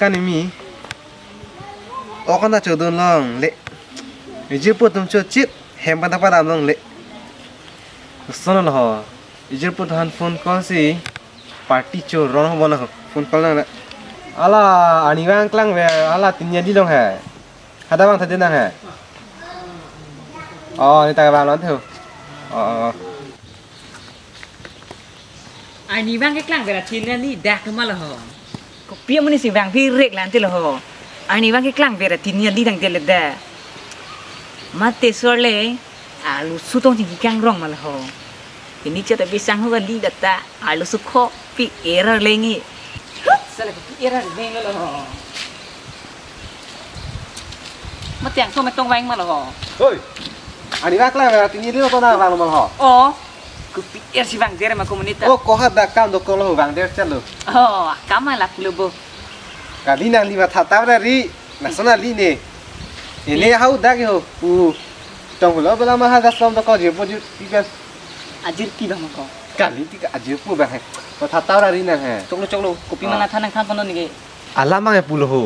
kan mi okan ta chodon long le ijir putum cho chit hem pata pada long le sono lo ijir put han phone call si party cho ron ho na phone call na ala ani wang klang ve ala tin di dong hai hada bang thadin nang hai ni ta bang lon theu ani wang cái klang về là tin ni dak mà là ho có biết mình si vang phi rek lan til ho ani wang cái klang về là tin ni dang del da mate sorle alu sutong ting kang rong mà là ho ini cerita bisang ho li data alu sukho pi error lengi sale pi error lengi là ho mà tiếng không mà tông vang mà là ho oi ani wang klang ve la tin ni lo to na wang lo ma ho Kupikir si Bang Der sama komunitas. Oh, kau ada kam doktor lo Bang Der calo. Oh, kamu lah klubo. Kali nang lima tahu dari nasional ini. Ini hau dah ke ho. Tong lo bela mah ada som doktor je pun juga. Ajir ki bang kau. Kali tiga ajir pun bang. Kau tahu dari nang he. Coklo. Kopi mana thanang than panon ni ke. Alamang ya puluh ho.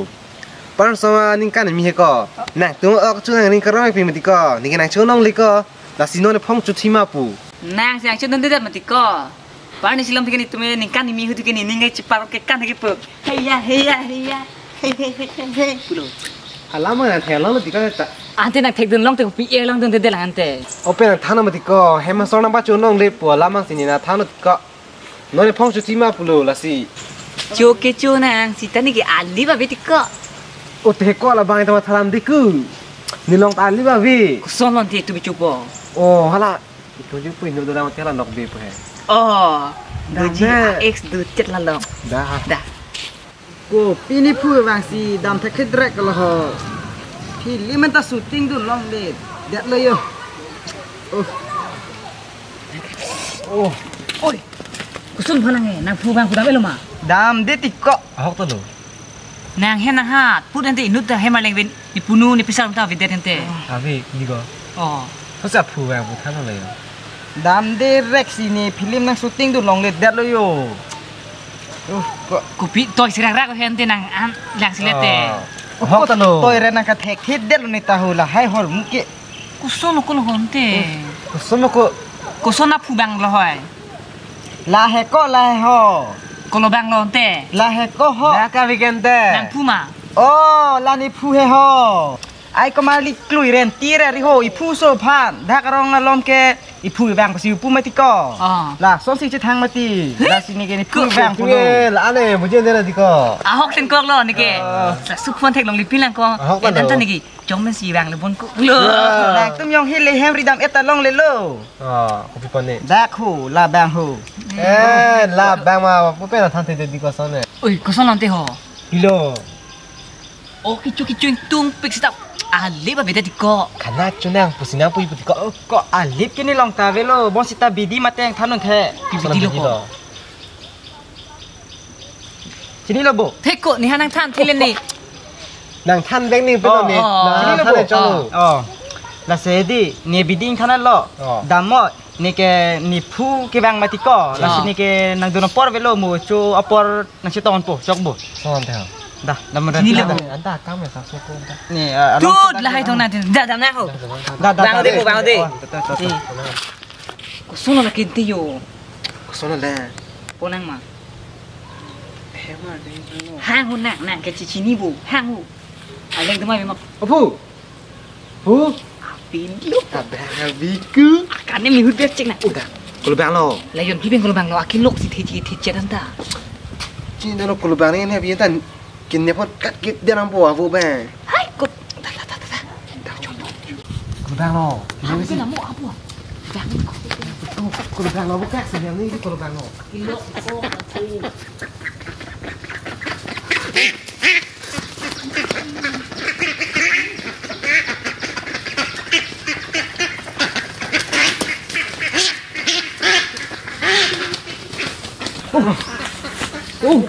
Pan sama ningkan mi he ko. Nang tu aku cuma ning kerang pi mati ko. Ning nang cunong li ko. Lah sino ne phong cuci mapu. Nang siang cun nanti dah mati ko. Pan silam tiga ni tu me ningkan ni mi hu tiga ni ningai cipar ke kan ke pu. Heya. Pulo. Alamang ya thelo lo tiga ta. Ante nak tek dun long tek pi long dun de lang ante. Open thana mati ko. Hema sona ba cunong le pu alamang sini na thana ko. No ne phong cuci mapu lo lah si. Joke nang si tani ke ali ba beti ko. Oh teh ko lah bang itu thalam diku. Nilong tali ba vi. Kuson lon ti tu bi cupo. Oh hala. Itu je pun itu dalam tiada nok be pun. Oh. Doji X du cet la long. Dah. Ko pini phu wang si dam thak drek lo ho. Phi limen ta shooting du long de. Det lo yo. Oh. Oi. Kusun phanang e nang phu bang kudam elo ma. Dam de tikko. Ahok tu lo. Nang hen nang hat put ante inut da hema lengwen ni punu ni pisal ta videt ante. Abi ni ko. Oh. Kau siap phu bang pun thana lo. Dam de rek si ni film nang shooting du long de det lo yo. Kopi toy sirang rak hen te nang an lang silete. Ahok tu lo. Toy re nang ka thek hit det lo ni tahu la hai hor muke. Kusun ko lo honte. Semua ko. Kusun na phu bang lo hoy. La he ko la he ho. Ko lo bang lo honte. La he ko ho. Dah kau weekend teh. Nang phu ma. Oh, la ni phu he ho. Ai ko mali klui ren tire ri ho i phu so phan dak rong la lom ke i phu bang pa si pu mati ko la son si che thang mati la si ni ke ni phu bang pu lo Lah ane mungkin dia nanti ko. Ahok sen kok lo ni ke. Sa su phon thek long li pilang ko. Dan tan ni ki jong men si bang le bon ko. Lo. La tum yong hi le hem ri dam eta long le lo. Kopi pane. Dak ho la bang ho. Lah bang ma pun nak thanti dia di ko sana. Oi, ko son lonte ho. Ilo. Oh, kicu tung pik sitap. Ali ba beda di ko. Karena cunang pusinang pun ibu di ko. Ko alip ke ni long ta ve lo bon sita bidi mateng thanun the Bidi lo ko. Sini lo bo. Thek ko ni hanang than thelen ni. Nang than beng ni pun ni. Sini lo bo. La se di ni bidi thanan lo. Dam mo ni ke ni phu ke bang mati ko. La sini ke nang dono por ve lo mo chu apor nang si ton po sok bo. Son teh. Dah, lama dah. Sini lah. Anda kam ya sakso ko. Ni, Tut lah hai thong na dah dam na ho. Bang de ko bang de. Ko sono na kinti yo. Sono le. Ponang ma. Hang hu nang ke chi ni bu. Hang hu. Aleng tu mai ma. Pu. Pu. Pin lu. Abang biku. Kan ni mi hu bet cek na. Udah. Kalau bang lo. Layon pi ben ko bang lo akin lok si thi cek anta. Cina lo kalau bang ni biar tan kini pun kat kit dia nampu abu bang. Hai ko. Dah. Kalau bang lo. Ini mesti namu apa? Bang ko. Kalau bang lo bukan sebenarnya ni kalau bang lo. Kilo ko.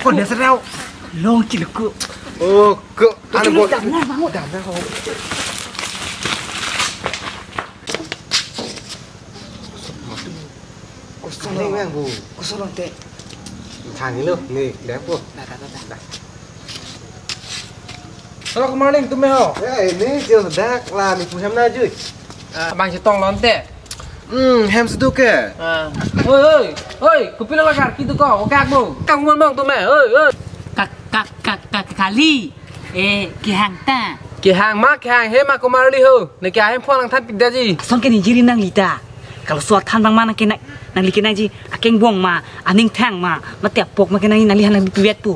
Kau dah serau. Long ciluku. Oh, ke Anu bot. Dah bangun. Dah kau. Kosong ni bang bu. Kosong te. Thang ni lo, ni dah bu. Dah. Kalau kemarin tu meh. Ini dia dah lah ni pun ham na je. Abang cetong lonte. Ham seduk ke? Oi, kopi lah kar gitu kau. Okak bu. Kang mon bang tu meh. Oi. kali ki hang ta Ki hang mak ki hang he mak kemarin li ho. Ni ki hang puan ang tan pigda ji. song ke ni jiri nang lita kalau suat tan bang mana ke nang likin aji akeng bong ma aning thang ma mate pok ma ke nang li han piwet pu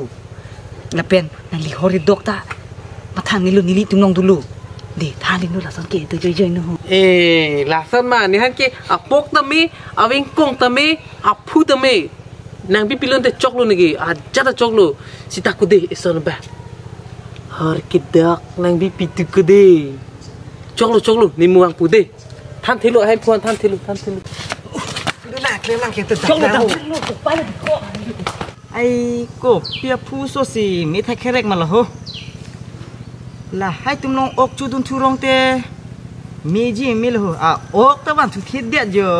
lapen nang li hori dokta matang nilu nili tunong dulu di thalin nu la song ke tu joi no Lasan ma ni han ki apok tami, awing kong tami, apu tami. Nang bi pilon te chok lu nigi, jata chok lu. Si takut deh ison ba. Har kidak nang bi pitu ku deh. Chok lu ni muang pu deh. Than thilu hai puan than thilu. Lu nak klem lang ke tu. chok lu pa le ko ไอ้กบเปียผู้โซสีมีไทยแค่แรกมาละโหล่ะให้ตุ้มลงอกจูดุนทูรองเตมีจีมีละโหอกตะวันทุกทิศเดียดอยู่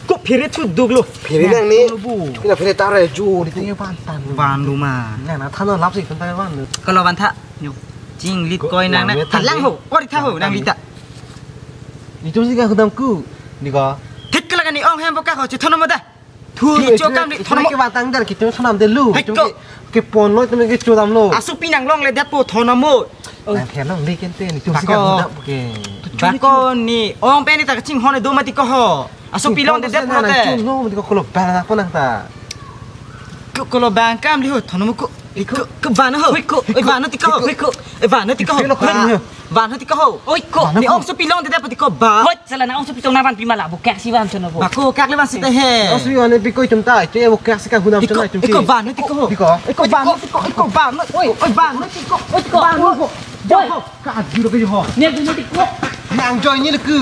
กบพิริทุดุกลู Phiri nang ni. Ni nak phiri tare ju di tengah ban tan. วานดูมา Nah, nah than lap sih kan tai ban. ก็ละวันทะอยู่จริงลิดก้อยนางนะหันหลังโหก็ดิท่าโหนางลิดอะ Itu sih kan kedamku. Ni ka. ทิศก็แล้วกันนี่อ้องแฮมบ่กะเขาจะทนมาได้ทูนี่โจกามนี่ทน Thon มา ke batang dar kita thanam de lu. Ke pon lo tu ke chodam lo. อาสุปีนางล่องเลยเด็ดปูทนมา Nah, khen long le ken te ni tu sih kan kedam ke. บางคนนี่อ้องเป็นนี่แต่ก็จริงฮอนในดูมาติก็ฮออาสุปีลองเด็ดปูแต่ Chu no di ko kolo bana ko nang ta. ก็loบางกามลิโหทนมาก็บานนะเหรอไอ้บานนั่นติก็ไอ้บานนั่นติก็บานนั่นติก็โอ้ยก็นี่อ้องสุปีลองเด็ดปูติก็บา hot sala na ong pitong navan pima la bukak si wan chono bo บาโกกักเลยวันสิแต่เฮ Asu yo ne bikoi tum ta. Che wo ka sika hunam tum na tum. ไอ้ก็บานนั่นติก็ไอ้ก็บานนั่นติก็ไอ้ก็บานนั่นโอ้ยไอ้บานนั่นติก็ไอ้ก็บานนั่น boy Ka aju lo ke ho. ne du ni ko Nang joy ni le ku.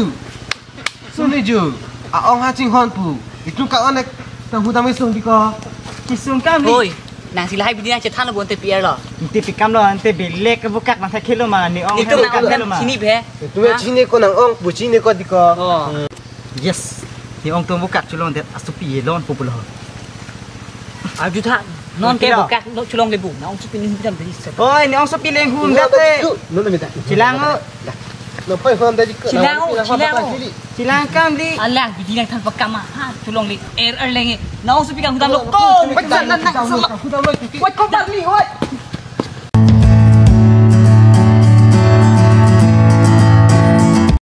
Sun le ju. Ong ha ching hon pu. Itu ka onek tang hunam sung di ko. กิซุงกามลิ boy nang sila hai bidina che than bon te pier lo ติปิกามโลอันเตบิเล็กก็บุกักมันถ้าคิดลงมานี่อ้อง ni ให้ tu บุกักได้ลงมา sini be Tu chine ko nang ong bu chine ko di ko. oh yes นี่อ้องตัวบุกักชุลงเด็ดอสุปีลอนปุ๊บเลย aju tha non ke bukak lo chulong le bu na ong chupin ni jam de se โอ้ยนี่อ้องสปีเลงหุ่มเด็ดเต้ No me ta. ชิลังเออ No pai hon da di ko. ชิลังกามลิ alah bidina than pakama ha chulong le er lenge na ong chupin ka hudam lo ko ไปจันนั่นนั่งสม Hunam lo tu. โอ้ยเขาดังลิโอ้ย